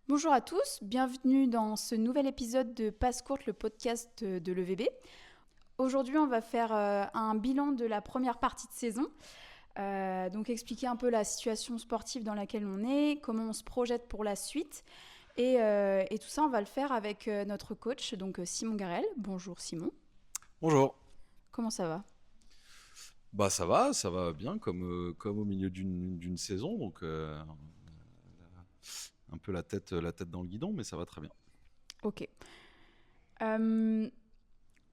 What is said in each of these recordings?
Bonjour à tous, bienvenue dans ce nouvel épisode de Passe Courte, le podcast de l'EVB. Aujourd'hui, on va faire un bilan de la première partie de saison. Donc expliquer un peu la situation sportive dans laquelle on est, comment on se projette pour la suite. Et tout ça, on va le faire avec notre coach, donc Simon Garel. Bonjour Simon. Bonjour. Comment ça va ? Bah ça va bien comme au milieu d'une saison, donc un peu la tête dans le guidon, mais ça va très bien. Ok.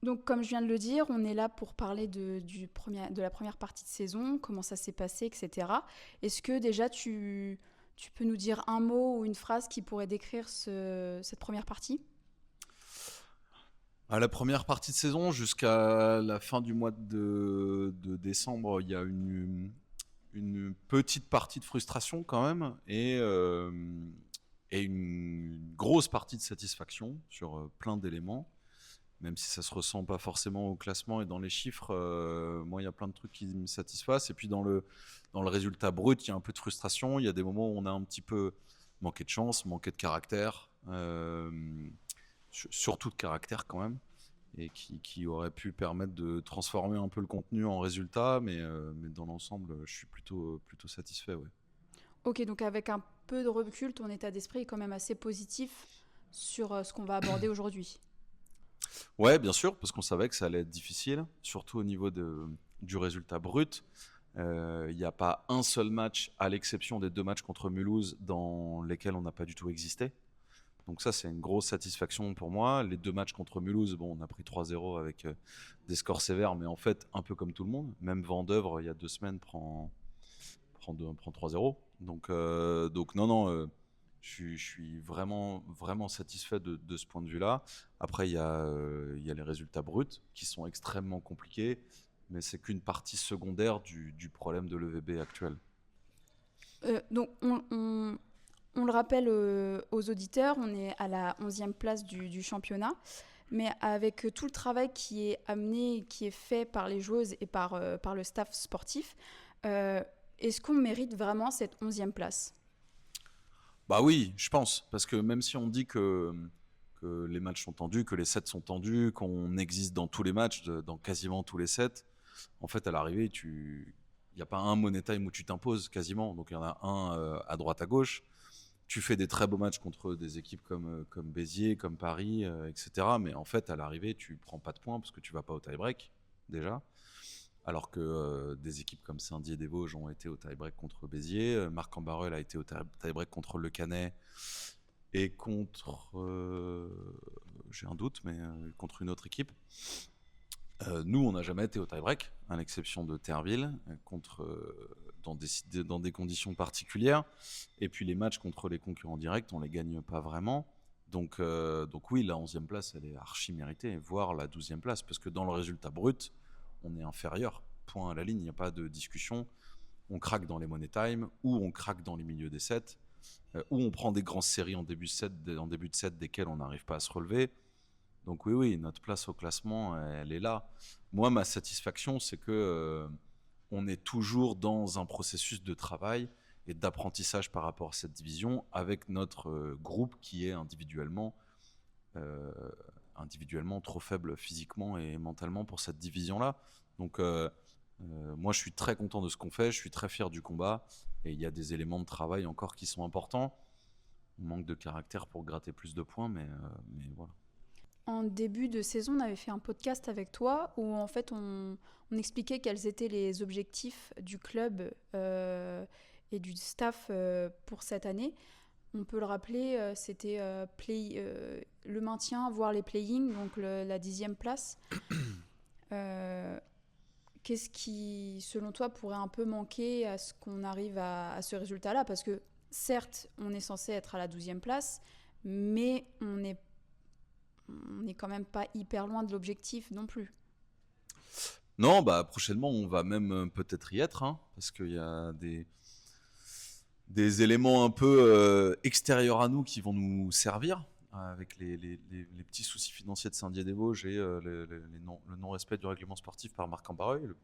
Donc comme je viens de le dire, on est là pour parler de la première partie de saison, comment ça s'est passé, etc. Est-ce que déjà tu peux nous dire un mot ou une phrase qui pourrait décrire cette première partie ? À la première partie de saison, jusqu'à la fin du mois de décembre, il y a une petite partie de frustration quand même, et une grosse partie de satisfaction sur plein d'éléments. Même si ça se ressent pas forcément au classement et dans les chiffres, moi il y a plein de trucs qui me satisfassent. Et puis dans le résultat brut, il y a un peu de frustration. Il y a des moments où on a un petit peu manqué de chance, manqué de caractère, surtout de caractère quand même, et qui aurait pu permettre de transformer un peu le contenu en résultat. Mais dans l'ensemble, je suis plutôt satisfait, ouais. Ok, donc avec un peu de recul, ton état d'esprit est quand même assez positif sur ce qu'on va aborder aujourd'hui. Ouais, bien sûr, parce qu'on savait que ça allait être difficile, surtout au niveau du résultat brut. Il n'y a pas un seul match, à l'exception des 2 matchs contre Mulhouse, dans lesquels on n'a pas du tout existé. Donc ça, c'est une grosse satisfaction pour moi. Les 2 matchs contre Mulhouse, bon, on a pris 3-0 avec des scores sévères, mais en fait, un peu comme tout le monde. Même Vendeuvre, il y a 2 semaines, prend 3-0. Donc non, je suis vraiment satisfait de ce point de vue-là. Après, il y a les résultats bruts qui sont extrêmement compliqués, mais c'est qu'une partie secondaire du problème de l'EVB actuel. Donc on le rappelle aux auditeurs, on est à la 11e place du championnat, mais avec tout le travail qui est amené, qui est fait par les joueuses et par le staff sportif, est-ce qu'on mérite vraiment cette 11e place ? Bah oui, je pense, parce que même si on dit que les matchs sont tendus, que les sets sont tendus, qu'on existe dans tous les matchs, dans quasiment tous les sets, en fait, à l'arrivée, il n'y a pas un money time où tu t'imposes quasiment. Donc il y en a un à droite, à gauche. Tu fais des très beaux matchs contre des équipes comme Béziers, comme Paris, etc. Mais en fait, à l'arrivée, tu prends pas de points parce que tu vas pas au tie-break, déjà. Alors que des équipes comme Saint-Dié et des Vosges ont été au tie-break contre Béziers. Marc-en-Barœul a été au tie-break contre Le Canet et contre... j'ai un doute, mais contre une autre équipe. Nous, on n'a jamais été au tie-break, à l'exception de Terreville, dans des conditions particulières. Et puis les matchs contre les concurrents directs, on les gagne pas vraiment. Donc oui, la 11e place, elle est archi méritée, voire la 12e place, parce que dans le résultat brut, on est inférieur. Point à la ligne, il n'y a pas de discussion. On craque dans les money time, ou on craque dans les milieux des sets, ou on prend des grosses séries en début de set desquelles on n'arrive pas à se relever. Donc oui, notre place au classement, elle est là. Moi, ma satisfaction, c'est que on est toujours dans un processus de travail et d'apprentissage par rapport à cette division, avec notre groupe qui est euh, individuellement trop faible physiquement et mentalement pour cette division-là. Donc moi, je suis très content de ce qu'on fait, je suis très fier du combat, et il y a des éléments de travail encore qui sont importants. On manque de caractère pour gratter plus de points, mais voilà. En début de saison, on avait fait un podcast avec toi où en fait on expliquait quels étaient les objectifs du club et du staff pour cette année. On peut le rappeler, c'était le maintien, voire les play-ins, donc la 10e place. Qu'est-ce qui, selon toi, pourrait un peu manquer à ce qu'on arrive à ce résultat-là ? Parce que certes, on est censé être à la 12e place, mais on n'est quand même pas hyper loin de l'objectif non plus. Non, bah prochainement on va même peut-être y être, hein, parce qu'il y a des éléments un peu extérieurs à nous qui vont nous servir, avec les petits soucis financiers de Saint-Dié-des-Vosges et le non-respect du règlement sportif par Marc-en-Barœul.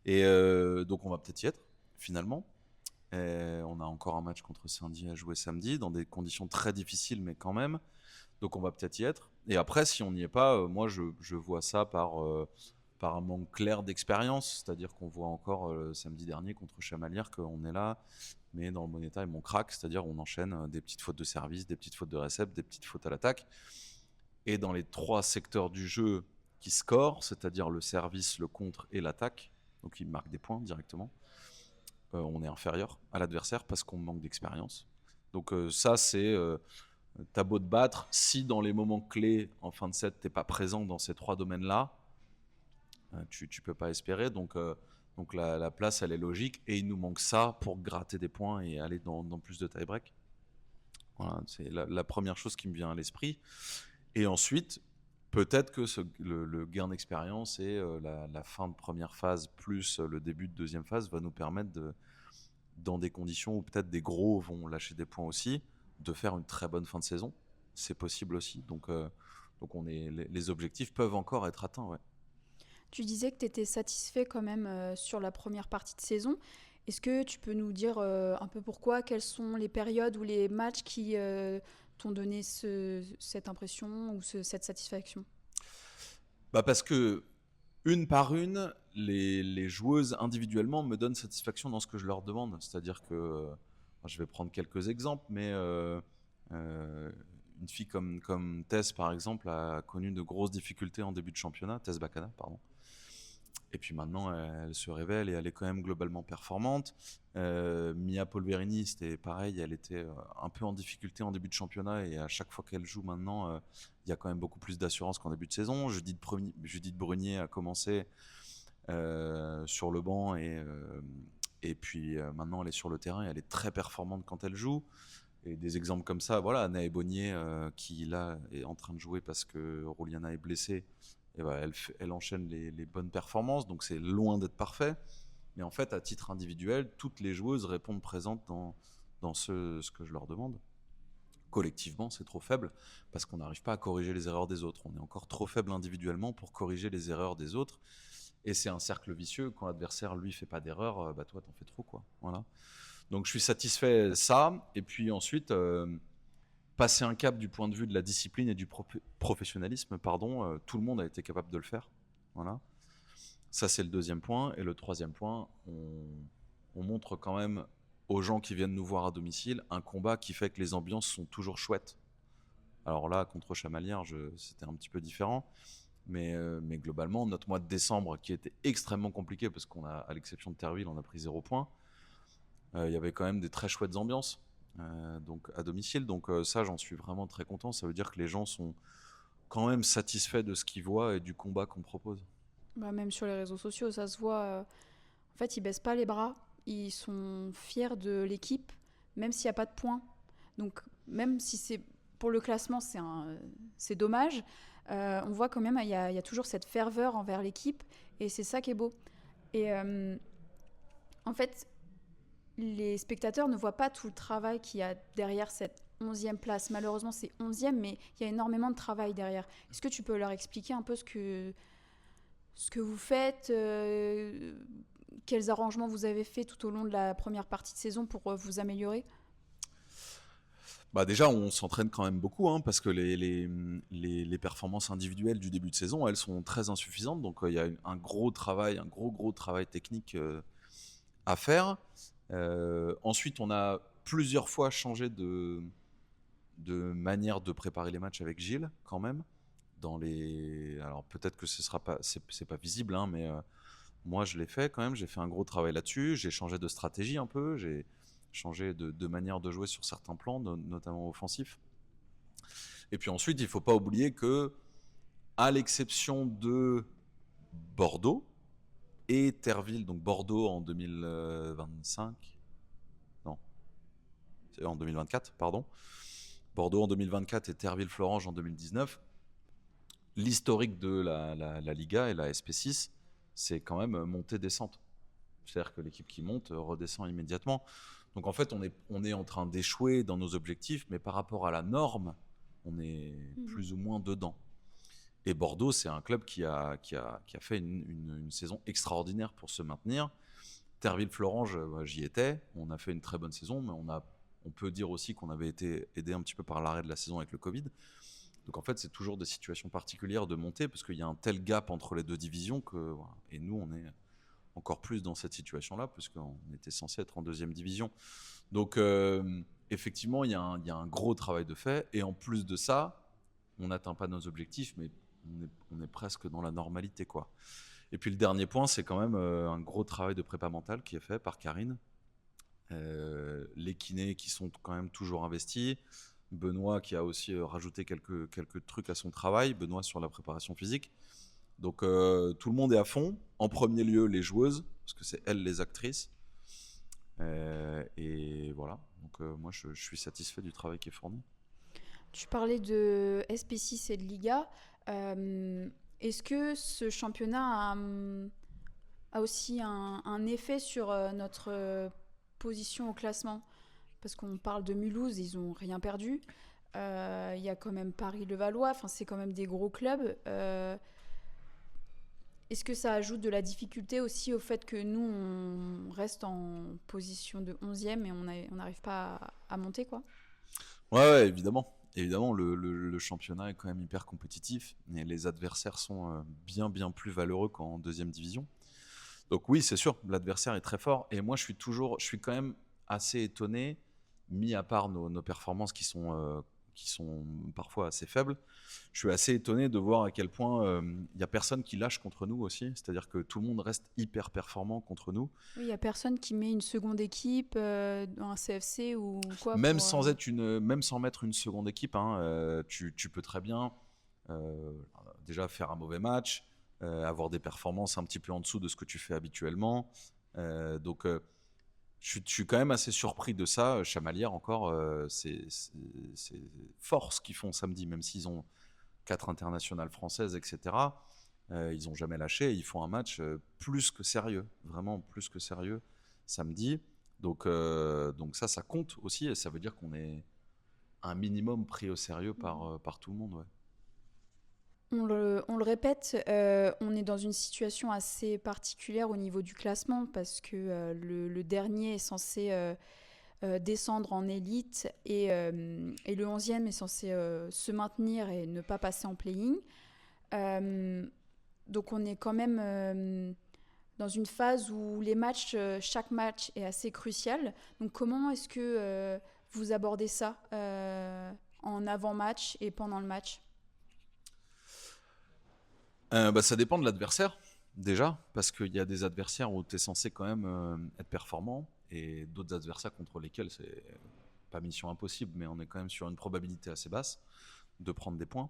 Et donc on va peut-être y être, finalement. Et on a encore un match contre Saint-Dié à jouer samedi, dans des conditions très difficiles, mais quand même. Donc on va peut-être y être. Et après, si on n'y est pas, moi je vois ça par un manque clair d'expérience. C'est-à-dire qu'on voit encore samedi dernier contre Chamalières qu'on est là, mais dans le bon état, on craque. C'est-à-dire on enchaîne des petites fautes de service, des petites fautes de récep, des petites fautes à l'attaque. Et dans les 3 secteurs du jeu qui scorent, c'est-à-dire le service, le contre et l'attaque, donc ils marquent des points directement, on est inférieur à l'adversaire parce qu'on manque d'expérience. Donc ça, c'est t'as beau te battre, si dans les moments clés en fin de set, t'es pas présent dans ces 3 domaines-là, tu peux pas espérer. Donc la place, elle est logique et il nous manque ça pour gratter des points et aller dans plus de tie-break. Voilà, c'est la première chose qui me vient à l'esprit. Et ensuite, peut-être que le gain d'expérience et la fin de première phase plus le début de deuxième phase va nous permettre, dans des conditions où peut-être des gros vont lâcher des points aussi, de faire une très bonne fin de saison. C'est possible aussi. Donc les objectifs peuvent encore être atteints. Ouais. Tu disais que tu étais satisfait quand même sur la première partie de saison. Est-ce que tu peux nous dire un peu pourquoi, quelles sont les périodes ou les matchs qui t'ont donné cette impression ou cette satisfaction? Parce que, une par une, les joueuses individuellement me donnent satisfaction dans ce que je leur demande. C'est-à-dire que, je vais prendre quelques exemples, mais une fille comme Tess, par exemple, a connu de grosses difficultés en début de championnat, Tess Bakana, pardon. Et puis maintenant, elle se révèle et elle est quand même globalement performante. Mia Polverini, c'était pareil, elle était un peu en difficulté en début de championnat et à chaque fois qu'elle joue maintenant, il y a quand même beaucoup plus d'assurance qu'en début de saison. Judith Brunier a commencé sur le banc et puis maintenant elle est sur le terrain et elle est très performante quand elle joue. Et des exemples comme ça, voilà, Anna Ebonier qui là est en train de jouer parce que Rouliana est blessée. Et elle enchaîne les bonnes performances, donc c'est loin d'être parfait. Mais en fait, à titre individuel, toutes les joueuses répondent présentes dans ce que je leur demande. Collectivement, c'est trop faible parce qu'on n'arrive pas à corriger les erreurs des autres. On est encore trop faible individuellement pour corriger les erreurs des autres. Et c'est un cercle vicieux. Quand l'adversaire, lui, fait pas d'erreur, toi, t'en fais trop, quoi. Voilà. Donc, je suis satisfait de ça. Et puis ensuite, passer un cap du point de vue de la discipline et du professionnalisme, tout le monde a été capable de le faire. Voilà. Ça, c'est le deuxième point. Et le troisième point, on montre quand même aux gens qui viennent nous voir à domicile un combat qui fait que les ambiances sont toujours chouettes. Alors là, contre Chamalières, c'était un petit peu différent. Mais globalement, notre mois de décembre, qui était extrêmement compliqué, parce à l'exception de Terreville, on a pris 0 points, il y avait quand même des très chouettes ambiances. Donc à domicile, donc ça j'en suis vraiment très content. Ça veut dire que les gens sont quand même satisfaits de ce qu'ils voient et du combat qu'on propose. Même sur les réseaux sociaux, ça se voit. En fait, ils baissent pas les bras. Ils sont fiers de l'équipe, même s'il n'y a pas de points. Donc même si c'est pour le classement, c'est dommage. On voit quand même il y a toujours cette ferveur envers l'équipe et c'est ça qui est beau. Et en fait, les spectateurs ne voient pas tout le travail qu'il y a derrière cette 11e place. Malheureusement, c'est 11e, mais il y a énormément de travail derrière. Est-ce que tu peux leur expliquer un peu ce que vous faites, quels arrangements vous avez fait tout au long de la première partie de saison pour vous améliorer? Déjà, on s'entraîne quand même beaucoup, parce que les performances individuelles du début de saison, elles sont très insuffisantes. Donc, il y a un gros travail, un gros travail technique à faire. Ensuite, on a plusieurs fois changé de manière de préparer les matchs avec Gilles, quand même. Alors peut-être que c'est pas visible, mais moi je l'ai fait quand même. J'ai fait un gros travail là-dessus. J'ai changé de stratégie un peu. J'ai changé de manière de jouer sur certains plans, notamment offensifs. Et puis ensuite, il ne faut pas oublier que, à l'exception de Bordeaux et Terreville, donc Bordeaux en 2025, non, c'est en 2024, pardon. Bordeaux en 2024 et Terreville-Florange en 2019. L'historique de la Liga et la SP6, c'est quand même montée-descente. C'est-à-dire que l'équipe qui monte redescend immédiatement. Donc en fait, on est en train d'échouer dans nos objectifs, mais par rapport à la norme, on est plus ou moins dedans. Et Bordeaux, c'est un club qui a fait une saison extraordinaire pour se maintenir. Terville-Florange, j'y étais. On a fait une très bonne saison, mais on peut dire aussi qu'on avait été aidé un petit peu par l'arrêt de la saison avec le Covid. Donc en fait, c'est toujours des situations particulières de monter parce qu'il y a un tel gap entre les deux divisions voilà. Et nous, on est encore plus dans cette situation-là parce qu'on était censé être en deuxième division. Donc effectivement, il y a un gros travail de fait. Et en plus de ça, on n'atteint pas nos objectifs, mais on est presque dans la normalité, quoi. Et puis le dernier point, c'est quand même un gros travail de prépa mentale qui est fait par Karine. Les kinés qui sont quand même toujours investis. Benoît qui a aussi rajouté quelques trucs à son travail. Benoît sur la préparation physique. Donc tout le monde est à fond. En premier lieu, les joueuses, parce que c'est elles les actrices. Et voilà. Donc moi, je suis satisfait du travail qui est fourni. Tu parlais de SP6 et de Liga. Est-ce que ce championnat a aussi un effet sur notre position au classement? Parce qu'on parle de Mulhouse, ils n'ont rien perdu. Il y a quand même Paris-Levallois, c'est quand même des gros clubs. Est-ce que ça ajoute de la difficulté aussi au fait que nous, on reste en position de 11e et on n'arrive pas à monter, quoi? Ouais, évidemment. Évidemment, le championnat est quand même hyper compétitif et les adversaires sont bien plus valeureux qu'en deuxième division. Donc oui, c'est sûr, l'adversaire est très fort. Et moi, je suis quand même assez étonné, mis à part nos performances qui sont parfois assez faibles. Je suis assez étonné de voir à quel point il n'y a personne qui lâche contre nous aussi. C'est-à-dire que tout le monde reste hyper performant contre nous. Oui, il n'y a personne qui met une seconde équipe dans un CFC ou quoi. Même sans mettre une seconde équipe, hein, tu peux très bien déjà faire un mauvais match, avoir des performances un petit peu en dessous de ce que tu fais habituellement. Donc je suis quand même assez surpris de ça. Chamalières encore, c'est fort ce qu'ils font samedi, même s'ils ont 4 internationales françaises, etc. Ils n'ont jamais lâché. Ils font un match plus que sérieux, vraiment plus que sérieux samedi. Donc ça compte aussi et ça veut dire qu'on est un minimum pris au sérieux par tout le monde. Ouais. On le répète, on est dans une situation assez particulière au niveau du classement parce que le dernier est censé descendre en élite et le 11e est censé se maintenir et ne pas passer en play-in. Donc on est quand même dans une phase où les matchs, chaque match est assez crucial. Donc comment est-ce que vous abordez ça en avant-match et pendant le match? Ça dépend de l'adversaire, déjà, parce qu'il y a des adversaires où tu es censé quand même être performant, et d'autres adversaires contre lesquels c'est pas mission impossible, mais on est quand même sur une probabilité assez basse de prendre des points.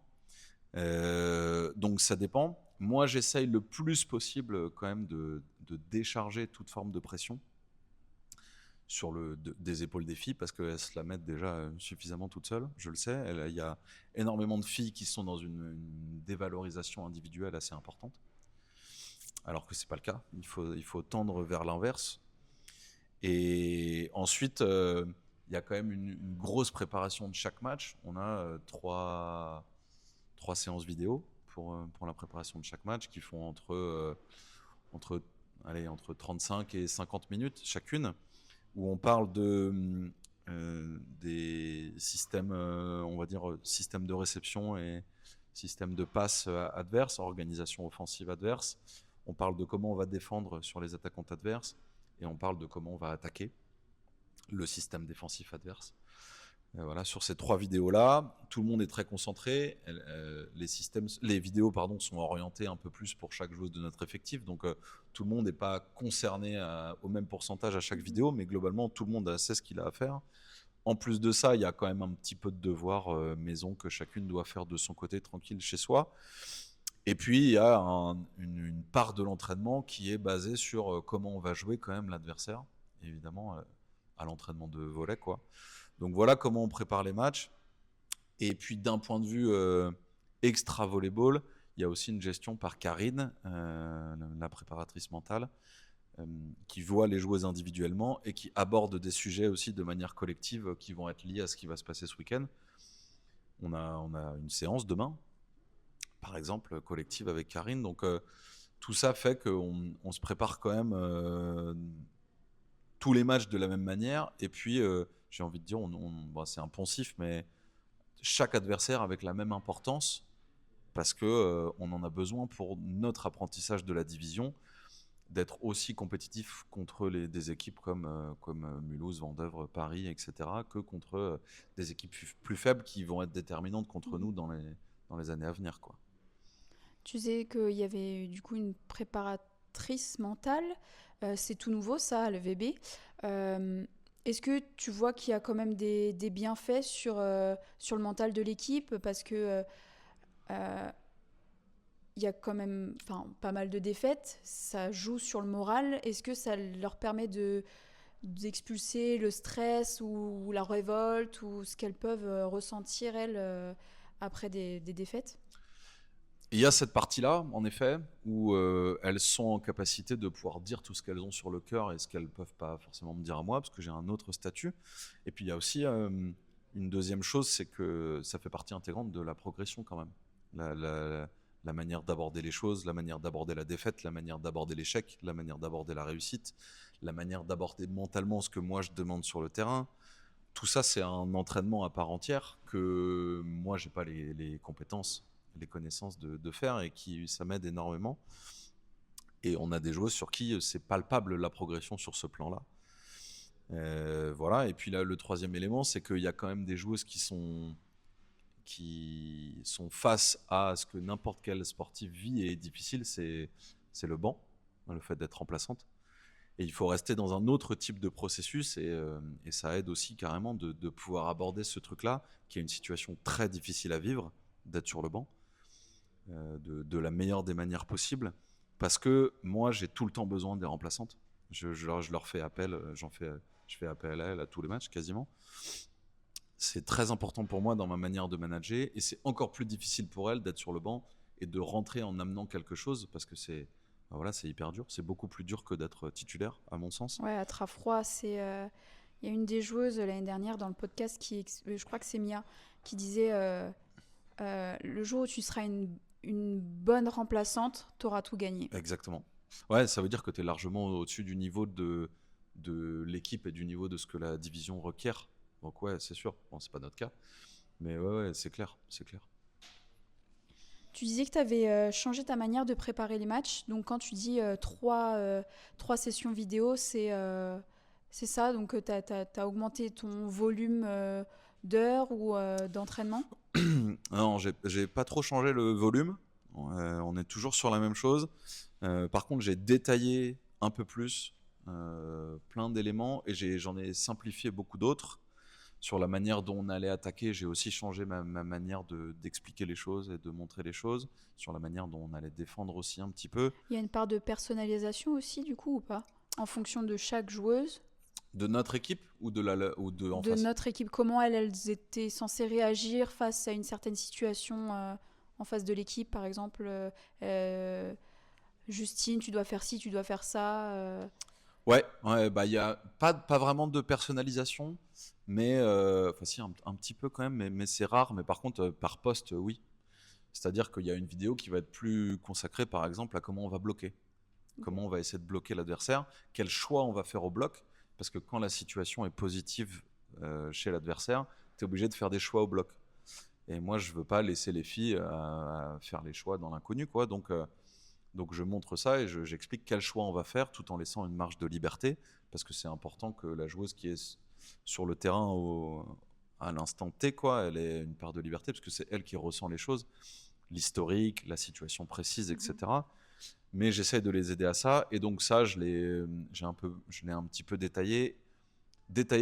Donc ça dépend. Moi, j'essaye le plus possible quand même de décharger toute forme de pression sur des épaules des filles parce qu'elles se la mettent déjà suffisamment toutes seules, je le sais. Il y a énormément de filles qui sont dans une dévalorisation individuelle assez importante, alors que c'est pas le cas. Il faut tendre vers l'inverse. Et ensuite, il y a quand même une grosse préparation de chaque match. On a trois séances vidéo pour la préparation de chaque match qui font entre 35 et 50 minutes chacune, où on parle des systèmes, on va dire, système de réception et système de passe adverse, organisation offensive adverse. On parle de comment on va défendre sur les attaquants adverses et on parle de comment on va attaquer le système défensif adverse. Voilà, sur ces 3 vidéos-là, tout le monde est très concentré. Les vidéos sont orientées un peu plus pour chaque joueuse de notre effectif. Donc, tout le monde n'est pas concerné au même pourcentage à chaque vidéo, mais globalement, tout le monde sait ce qu'il a à faire. En plus de ça, il y a quand même un petit peu de devoir maison que chacune doit faire de son côté tranquille chez soi. Et puis, il y a une part de l'entraînement qui est basée sur comment on va jouer quand même l'adversaire, évidemment, à l'entraînement de volley, quoi. Donc voilà comment on prépare les matchs. Et puis d'un point de vue extra volleyball, il y a aussi une gestion par Karine, la préparatrice mentale, qui voit les joueuses individuellement et qui aborde des sujets aussi de manière collective qui vont être liés à ce qui va se passer ce week-end. On a une séance demain, par exemple, collective avec Karine. Donc tout ça fait qu'on se prépare quand même tous les matchs de la même manière. Et puis, j'ai envie de dire, bon, c'est un poncif, mais chaque adversaire avec la même importance parce que on en a besoin pour notre apprentissage de la division, d'être aussi compétitif contre des équipes comme Mulhouse, Vendeuvre, Paris, etc., que contre des équipes plus faibles qui vont être déterminantes contre nous dans les années à venir, quoi. Tu sais qu'il y avait du coup une préparatrice mentale. C'est tout nouveau ça, le VB. Est-ce que tu vois qu'il y a quand même des bienfaits sur le mental de l'équipe? Parce que il y a quand même pas mal de défaites. Ça joue sur le moral. Est-ce que ça leur permet d'expulser le stress ou la révolte ou ce qu'elles peuvent ressentir, elles, après des défaites? Il y a cette partie-là, en effet, où elles sont en capacité de pouvoir dire tout ce qu'elles ont sur le cœur et ce qu'elles ne peuvent pas forcément me dire à moi, parce que j'ai un autre statut. Et puis il y a aussi une deuxième chose, c'est que ça fait partie intégrante de la progression quand même. La manière d'aborder les choses, la manière d'aborder la défaite, la manière d'aborder l'échec, la manière d'aborder la réussite, la manière d'aborder mentalement ce que moi je demande sur le terrain. Tout ça, c'est un entraînement à part entière que moi, j'ai pas les compétences, les connaissances de faire et qui ça m'aide énormément. Et on a des joueuses sur qui c'est palpable la progression sur ce plan-là. Voilà. Et puis là, le troisième élément, c'est qu'il y a quand même des joueuses qui sont face à ce que n'importe quel sportif vit et est difficile, c'est le banc, le fait d'être remplaçante. Et il faut rester dans un autre type de processus et ça aide aussi carrément de pouvoir aborder ce truc-là, qui est une situation très difficile à vivre, d'être sur le banc, de la meilleure des manières possibles, parce que moi j'ai tout le temps besoin des remplaçantes. Je leur fais appel, je fais appel à elles à tous les matchs quasiment. C'est très important pour moi dans ma manière de manager et c'est encore plus difficile pour elles d'être sur le banc et de rentrer en amenant quelque chose parce que c'est hyper dur. C'est beaucoup plus dur que d'être titulaire, à mon sens. Ouais, à Trafroy, il y a une des joueuses l'année dernière dans le podcast je crois que c'est Mia, qui disait le jour où tu seras une bonne remplaçante, t'auras tout gagné. Exactement. Ouais, ça veut dire que tu es largement au-dessus du niveau de l'équipe et du niveau de ce que la division requiert. Donc ouais, c'est sûr. Bon, c'est pas notre cas. Mais ouais, c'est clair, c'est clair. Tu disais que tu avais changé ta manière de préparer les matchs. Donc quand tu dis trois sessions vidéo, c'est ça. Donc tu as augmenté ton volume d'heures ou d'entraînement? Non, j'ai pas trop changé le volume. On est toujours sur la même chose. Par contre, j'ai détaillé un peu plus plein d'éléments et j'en ai simplifié beaucoup d'autres. Sur la manière dont on allait attaquer, j'ai aussi changé ma manière d'expliquer les choses et de montrer les choses. Sur la manière dont on allait défendre aussi un petit peu. Il y a une part de personnalisation aussi, du coup, ou pas? En fonction de chaque joueuse? De notre équipe ou en De face? notre équipe, comment elles étaient censées réagir face à une certaine situation en face de l'équipe, par exemple Justine, tu dois faire ci, tu dois faire ça. Ouais, bah il y a pas vraiment de personnalisation, mais enfin si un petit peu quand même, mais c'est rare. Mais par contre, par poste, oui. C'est-à-dire qu'il y a une vidéo qui va être plus consacrée, par exemple, à comment on va bloquer, comment on va essayer de bloquer l'adversaire, quel choix on va faire au bloc, parce que quand la situation est positive chez l'adversaire, tu es obligé de faire des choix au bloc. Et moi, je veux pas laisser les filles à faire les choix dans l'inconnu, quoi. Donc je montre ça et j'explique quel choix on va faire tout en laissant une marge de liberté parce que c'est important que la joueuse qui est sur le terrain à l'instant T, quoi, elle ait une part de liberté parce que c'est elle qui ressent les choses, l'historique, la situation précise, etc. Mais j'essaie de les aider à ça et donc ça, je l'ai un petit peu détaillé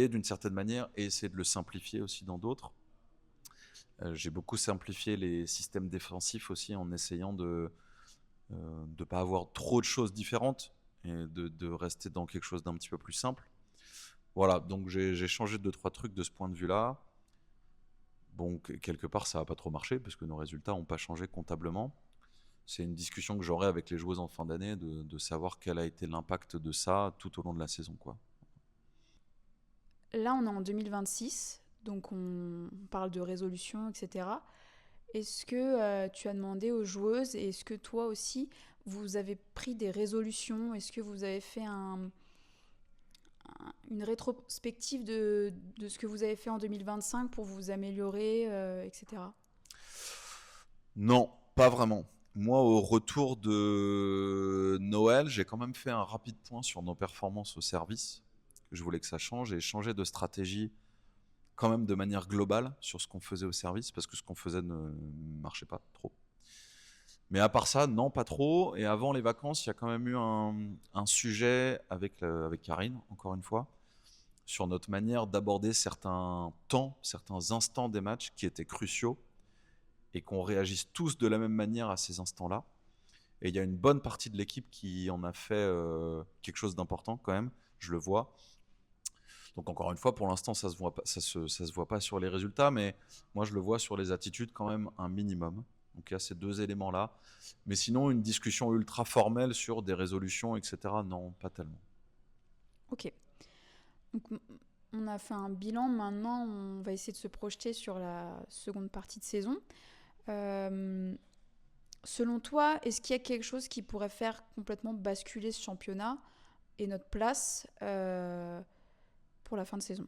d'une certaine manière et essayé de le simplifier aussi dans d'autres. J'ai beaucoup simplifié les systèmes défensifs aussi en essayant de ne pas avoir trop de choses différentes et de rester dans quelque chose d'un petit peu plus simple. Voilà, donc j'ai changé 2-3 trucs de ce point de vue-là. Bon, quelque part, ça n'a pas trop marché parce que nos résultats n'ont pas changé comptablement. C'est une discussion que j'aurai avec les joueuses en fin d'année de savoir quel a été l'impact de ça tout au long de la saison, quoi. Là, on est en 2026, donc on parle de résolution, etc. Est-ce que tu as demandé aux joueuses et est-ce que toi aussi, vous avez pris des résolutions? Est-ce que vous avez fait une rétrospective de ce que vous avez fait en 2025 pour vous améliorer, etc. Non, pas vraiment. Moi, au retour de Noël, j'ai quand même fait un rapide point sur nos performances au service. Je voulais que ça change et changer de stratégie quand même de manière globale sur ce qu'on faisait au service parce que ce qu'on faisait ne marchait pas trop. Mais à part ça, non, pas trop. Et avant les vacances, il y a quand même eu un sujet avec Karine, encore une fois, sur notre manière d'aborder certains temps, certains instants des matchs qui étaient cruciaux et qu'on réagisse tous de la même manière à ces instants-là. Et il y a une bonne partie de l'équipe qui en a fait quelque chose d'important quand même, je le vois. Donc encore une fois, pour l'instant, ça se voit pas sur les résultats, mais moi je le vois sur les attitudes quand même un minimum. Donc il y a ces deux éléments-là. Mais sinon, une discussion ultra formelle sur des résolutions, etc., non, pas tellement. Ok. Donc, on a fait un bilan. Maintenant, on va essayer de se projeter sur la seconde partie de saison. Euh, Selon toi, est-ce qu'il y a quelque chose qui pourrait faire complètement basculer ce championnat et notre place pour la fin de saison?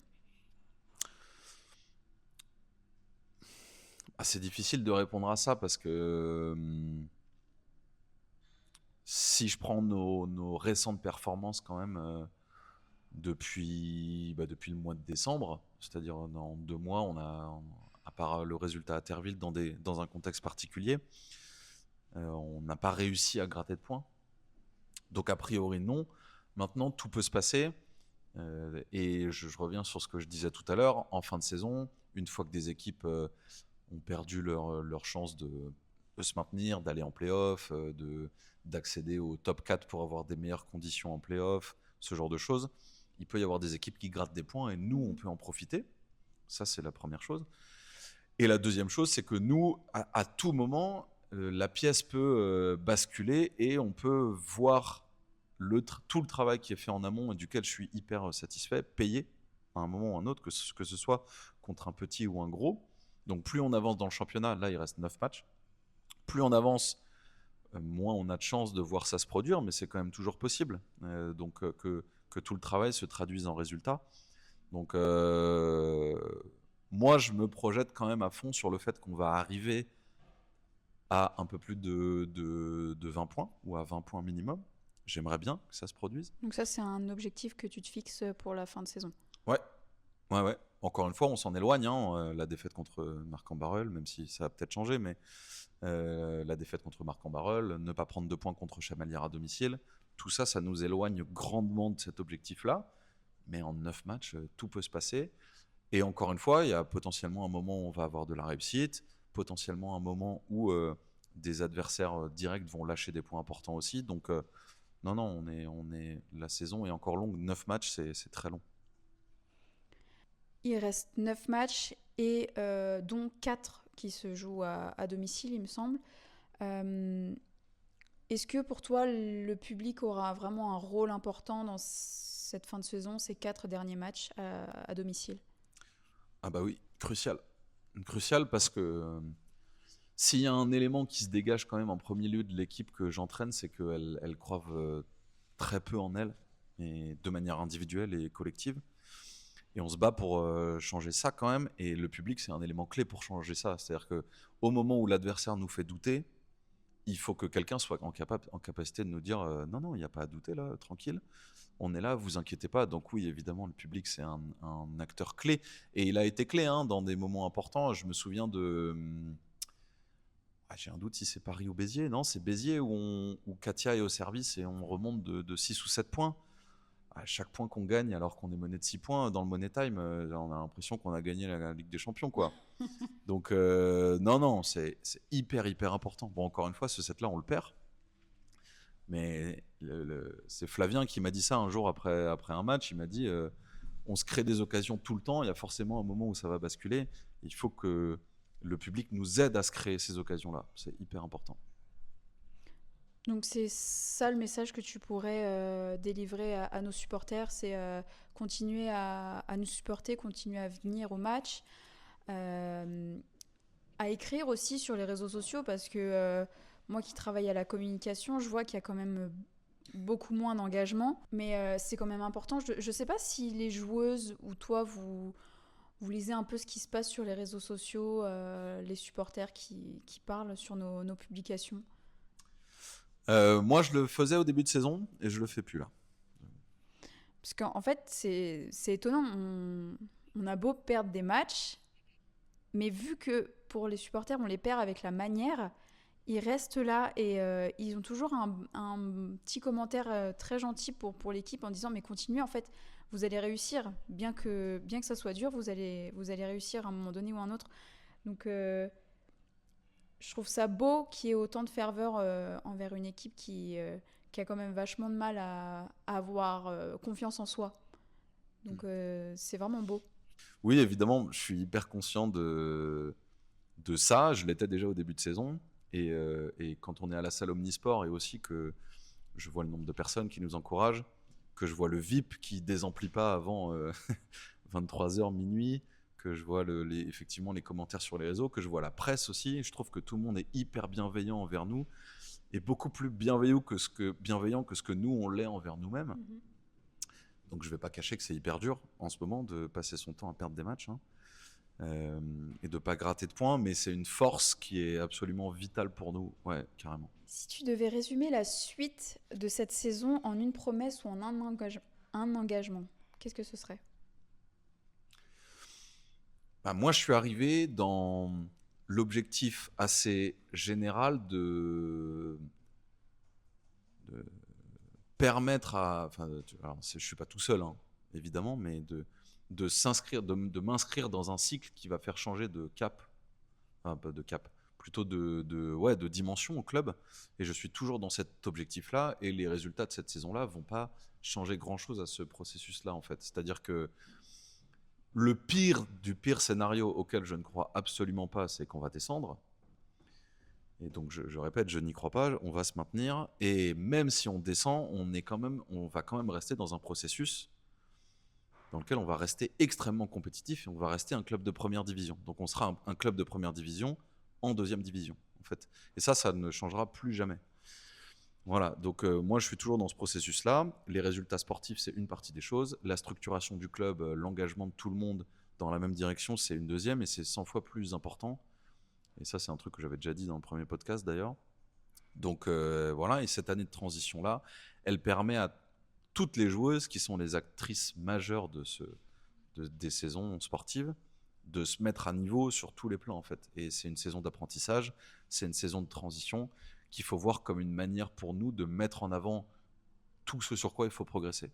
Ah, c'est difficile de répondre à ça parce que si je prends nos récentes performances quand même depuis le mois de décembre, c'est-à-dire dans 2 mois, on a, à part le résultat à Terville dans un contexte particulier, on n'a pas réussi à gratter de points. Donc a priori non. Maintenant, tout peut se passer. Et je reviens sur ce que je disais tout à l'heure. En fin de saison, une fois que des équipes ont perdu leur chance de se maintenir, d'aller en play-off, d'accéder au top 4 pour avoir des meilleures conditions en play-off, ce genre de choses, il peut y avoir des équipes qui grattent des points et nous, on peut en profiter. Ça, c'est la première chose. Et la deuxième chose, c'est que nous, à tout moment, la pièce peut basculer et on peut voir tout le travail qui est fait en amont et duquel je suis hyper satisfait, payé à un moment ou à un autre, que ce soit contre un petit ou un gros. Donc plus on avance dans le championnat, là il reste 9 matchs, plus on avance, moins on a de chances de voir ça se produire, mais c'est quand même toujours possible. Donc que tout le travail se traduise en résultat. Donc moi je me projette quand même à fond sur le fait qu'on va arriver à un peu plus de 20 points, ou à 20 points minimum. J'aimerais bien que ça se produise. Donc ça, c'est un objectif que tu te fixes pour la fin de saison. Ouais, ouais, ouais. Encore une fois, on s'en éloigne. La défaite contre Marc-en-Barœul, même si ça a peut-être changé, mais la défaite contre Marc-en-Barœul, ne pas prendre 2 points contre Chamalières à domicile, tout ça, ça nous éloigne grandement de cet objectif-là. Mais en 9 matchs, tout peut se passer. Et encore une fois, il y a potentiellement un moment où on va avoir de la réussite, potentiellement un moment où des adversaires directs vont lâcher des points importants aussi. Donc, non, non, la saison est encore longue. 9 matchs, c'est très long. Il reste 9 matchs et dont 4 qui se jouent à domicile, il me semble. Euh, Est-ce que pour toi, le public aura vraiment un rôle important dans cette fin de saison, ces 4 derniers matchs à domicile? Ah bah oui, crucial. Crucial parce que s'il y a un élément qui se dégage quand même en premier lieu de l'équipe que j'entraîne, c'est qu'elle croit très peu en elle, et de manière individuelle et collective. Et on se bat pour changer ça quand même. Et le public, c'est un élément clé pour changer ça. C'est-à-dire qu'au moment où l'adversaire nous fait douter, il faut que quelqu'un soit en capacité de nous dire non, non, il n'y a pas à douter là, tranquille. On est là, vous inquiétez pas. Donc oui, évidemment, le public, c'est un acteur clé. Et il a été clé dans des moments importants. Je me souviens j'ai un doute si c'est Paris ou Béziers. Non, c'est Béziers où Katia est au service et on remonte de 6 ou 7 points. À chaque point qu'on gagne, alors qu'on est mené de 6 points, dans le Money Time, on a l'impression qu'on a gagné la Ligue des Champions, quoi. Donc, non, non, c'est hyper, hyper important. Bon, encore une fois, ce set-là, on le perd. Mais c'est Flavien qui m'a dit ça un jour après un match. Il m'a dit on se crée des occasions tout le temps. Il y a forcément un moment où ça va basculer. Il faut que le public nous aide à se créer ces occasions-là. C'est hyper important. Donc c'est ça le message que tu pourrais délivrer à nos supporters, c'est continuer à nous supporter, continuer à venir au match, euh, à écrire aussi sur les réseaux sociaux parce que moi qui travaille à la communication, je vois qu'il y a quand même beaucoup moins d'engagement, mais c'est quand même important. Je ne sais pas si les joueuses ou toi, vous lisez un peu ce qui se passe sur les réseaux sociaux, les supporters qui parlent sur nos publications. Moi, je le faisais au début de saison et je le fais plus là. Parce qu'en fait, c'est étonnant. On a beau perdre des matchs, mais vu que pour les supporters, on les perd avec la manière, ils restent là et ils ont toujours un petit commentaire très gentil pour l'équipe en disant mais continuez, en fait, vous allez réussir. Bien que ça soit dur, vous allez réussir à un moment donné ou à un autre. Donc, je trouve ça beau qu'il y ait autant de ferveur envers une équipe qui a quand même vachement de mal à avoir confiance en soi. Donc c'est vraiment beau. Oui, évidemment, je suis hyper conscient de ça. Je l'étais déjà au début de saison. Et quand on est à la salle Omnisport et aussi que je vois le nombre de personnes qui nous encouragent, que je vois le VIP qui désemplit pas avant 23h, minuit, que je vois effectivement les commentaires sur les réseaux, que je vois la presse aussi. Je trouve que tout le monde est hyper bienveillant envers nous et beaucoup plus bienveillant que ce que nous, on l'est envers nous-mêmes. Mhm. Donc je ne vais pas cacher que c'est hyper dur en ce moment de passer son temps à perdre des matchs et de ne pas gratter de points, mais c'est une force qui est absolument vitale pour nous, ouais, carrément. Si tu devais résumer la suite de cette saison en une promesse ou en un engagement, qu'est-ce que ce serait ? Bah, moi, je suis arrivé dans l'objectif assez général de permettre à... Enfin, alors, je ne suis pas tout seul, hein, évidemment, mais de s'inscrire, de m'inscrire dans un cycle qui va faire changer de cap, enfin pas de cap, plutôt de dimension au club. Et je suis toujours dans cet objectif-là, et les résultats de cette saison-là vont pas changer grand-chose à ce processus-là, en fait. C'est-à-dire que le pire du pire scénario auquel je ne crois absolument pas, c'est qu'on va descendre. Et donc, je répète, je n'y crois pas, on va se maintenir. Et même si on descend, on va quand même rester dans un processus dans lequel on va rester extrêmement compétitif et on va rester un club de première division. Donc, on sera un club de première division en deuxième division, en fait. Et ça ne changera plus jamais. Voilà, donc moi je suis toujours dans ce processus-là. Les résultats sportifs, c'est une partie des choses. La structuration du club, l'engagement de tout le monde dans la même direction, c'est une deuxième et c'est 100 fois plus important. Et ça, c'est un truc que j'avais déjà dit dans le premier podcast d'ailleurs. Donc voilà, et cette année de transition-là, elle permet à toutes les joueuses qui sont les actrices majeures des saisons sportives de se mettre à niveau sur tous les plans en fait. Et c'est une saison d'apprentissage, c'est une saison de transition qu'il faut voir comme une manière pour nous de mettre en avant tout ce sur quoi il faut progresser.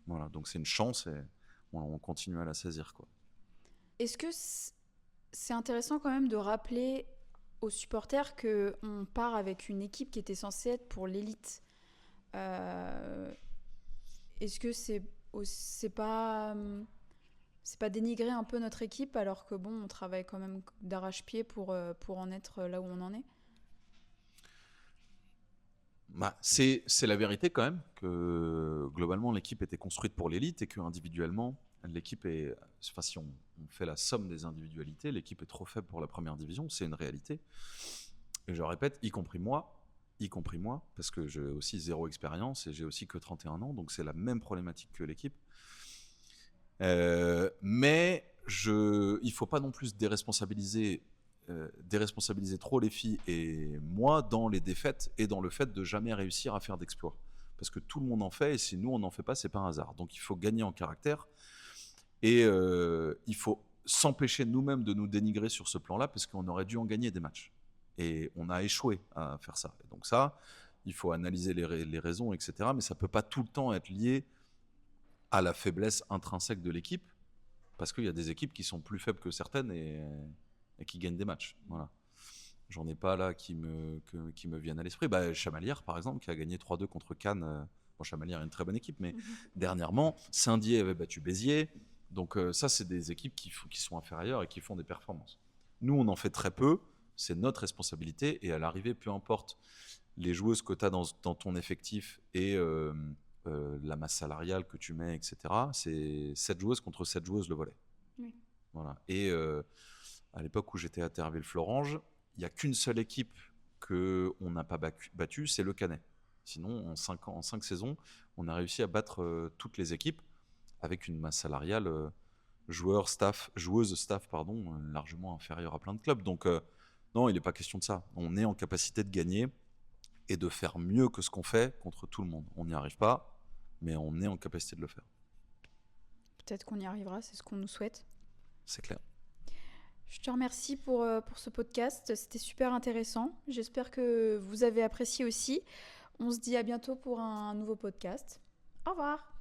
Voilà, donc c'est une chance et on continue à la saisir, quoi. Est-ce que c'est intéressant quand même de rappeler aux supporters qu'on part avec une équipe qui était censée être pour l'élite. Est-ce que c'est pas dénigrer un peu notre équipe alors que bon, on travaille quand même d'arrache-pied pour en être là où on en est? Bah, c'est la vérité quand même que globalement l'équipe était construite pour l'élite et que individuellement l'équipe est, enfin si on fait la somme des individualités, l'équipe est trop faible pour la première division, c'est une réalité. Et je répète, y compris moi, parce que j'ai aussi zéro expérience et j'ai aussi que 31 ans, donc c'est la même problématique que l'équipe. Mais il faut pas non plus déresponsabiliser trop les filles et moi dans les défaites et dans le fait de jamais réussir à faire d'exploits. Parce que tout le monde en fait et si nous on n'en fait pas, c'est pas un hasard. Donc il faut gagner en caractère et il faut s'empêcher nous-mêmes de nous dénigrer sur ce plan-là parce qu'on aurait dû en gagner des matchs. Et on a échoué à faire ça. Et donc ça, il faut analyser les raisons, etc. Mais ça peut pas tout le temps être lié à la faiblesse intrinsèque de l'équipe parce qu'il y a des équipes qui sont plus faibles que certaines et qui gagnent des matchs. Voilà. J'en ai pas là qui me viennent à l'esprit. Bah, Chamalières, par exemple, qui a gagné 3-2 contre Cannes. Bon, Chamalières est une très bonne équipe, mais dernièrement, Saint-Dié avait battu Béziers. Donc ça, c'est des équipes qui sont inférieures et qui font des performances. Nous, on en fait très peu. C'est notre responsabilité. Et à l'arrivée, peu importe les joueuses que tu as dans ton effectif et la masse salariale que tu mets, etc., c'est 7 joueuses contre 7 joueuses le volley. Oui. Voilà. Et à l'époque où j'étais à Terreville-Florange, il n'y a qu'une seule équipe qu'on n'a pas battue, c'est le Canet. Sinon, en 5 saisons, on a réussi à battre toutes les équipes avec une masse salariale joueuse, staff, largement inférieure à plein de clubs. Donc, non, il n'est pas question de ça. On est en capacité de gagner et de faire mieux que ce qu'on fait contre tout le monde. On n'y arrive pas, mais on est en capacité de le faire. Peut-être qu'on y arrivera, c'est ce qu'on nous souhaite. C'est clair. Je te remercie pour ce podcast, c'était super intéressant. J'espère que vous avez apprécié aussi. On se dit à bientôt pour un nouveau podcast. Au revoir.